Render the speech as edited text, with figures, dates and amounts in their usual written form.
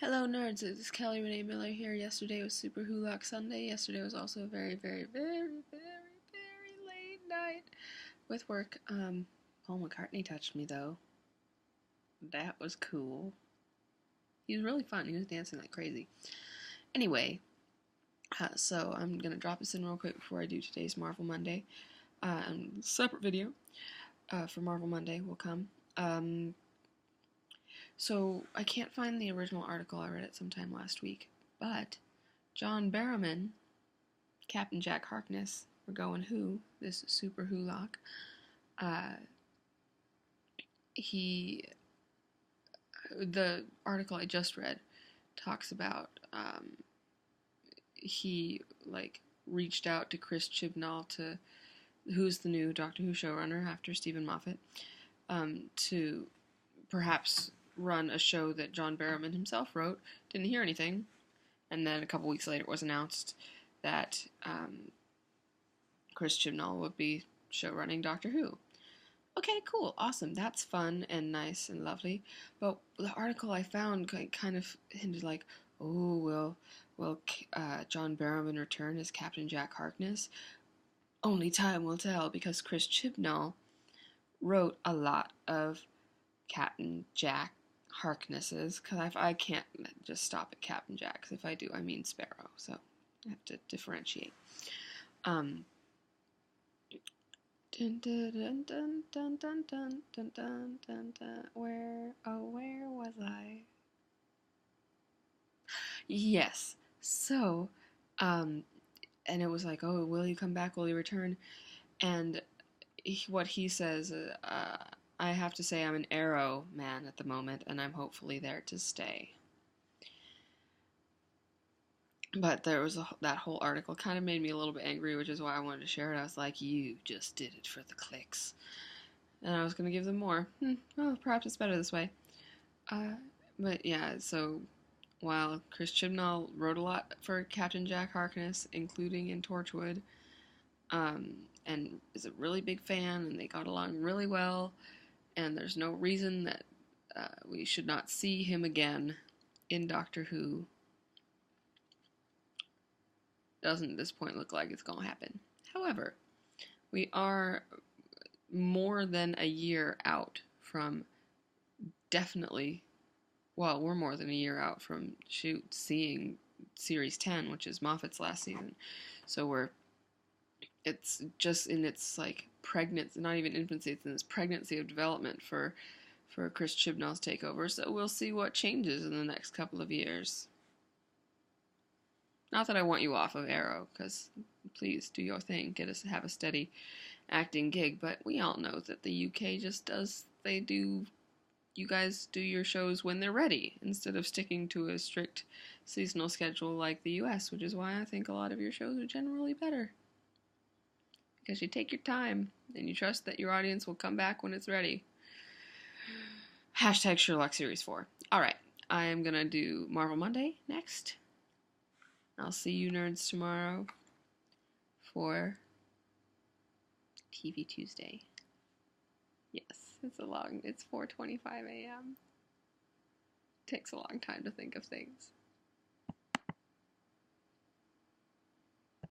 Hello nerds, it's Kelly Renee Miller here. Yesterday was Superwholock Sunday. Yesterday was also a very, very, very, very, very late night with work. Paul McCartney touched me though. That was cool. He was really fun. He was dancing like crazy. Anyway, so I'm gonna drop this in real quick before I do today's Marvel Monday. Separate video for Marvel Monday will come. So I can't find the original article. I read it sometime last week. But John Barrowman, Captain Jack Harkness, we're going who, this Superwholock, the article I just read talks about, he, reached out to Chris Chibnall, who's the new Doctor Who showrunner after Stephen Moffat, to perhaps run a show that John Barrowman himself wrote. Didn't hear anything, and then a couple weeks later it was announced that Chris Chibnall would be show running Doctor Who. Okay, cool, awesome, that's fun and nice and lovely, but the article I found kind of hinted like, oh, will John Barrowman return as Captain Jack Harkness? Only time will tell, because Chris Chibnall wrote a lot of Captain Jack Harknesses, because I can't just stop at Captain Jack, because if I do, I mean Sparrow, so I have to differentiate. Where was I? Yes, so, and it was like, oh, will he come back, will he return, and what he says, I have to say I'm an Arrow man at the moment, and I'm hopefully there to stay. But there was that whole article kind of made me a little bit angry, which is why I wanted to share it. I was like, you just did it for the clicks. And I was going to give them more. Well, perhaps it's better this way. But yeah, so while Chris Chibnall wrote a lot for Captain Jack Harkness, including in Torchwood, and is a really big fan, and they got along really well, and there's no reason that we should not see him again in Doctor Who. Doesn't at this point look like it's going to happen. However, we are more than a year out from we're more than a year out from seeing Series 10, which is Moffat's last season. So it's just in its pregnancy, not even infancy, it's in its pregnancy of development for Chris Chibnall's takeover. So we'll see what changes in the next couple of years. Not that I want you off of Arrow, because please do your thing, have a steady acting gig, but we all know that the UK just you guys do your shows when they're ready, instead of sticking to a strict seasonal schedule like the US, which is why I think a lot of your shows are generally better. Because you take your time, and you trust that your audience will come back when it's ready. Hashtag Sherlock Series 4. Alright, I am gonna do Marvel Monday next. I'll see you nerds tomorrow for TV Tuesday. Yes, it's 4:25 a.m. Takes a long time to think of things.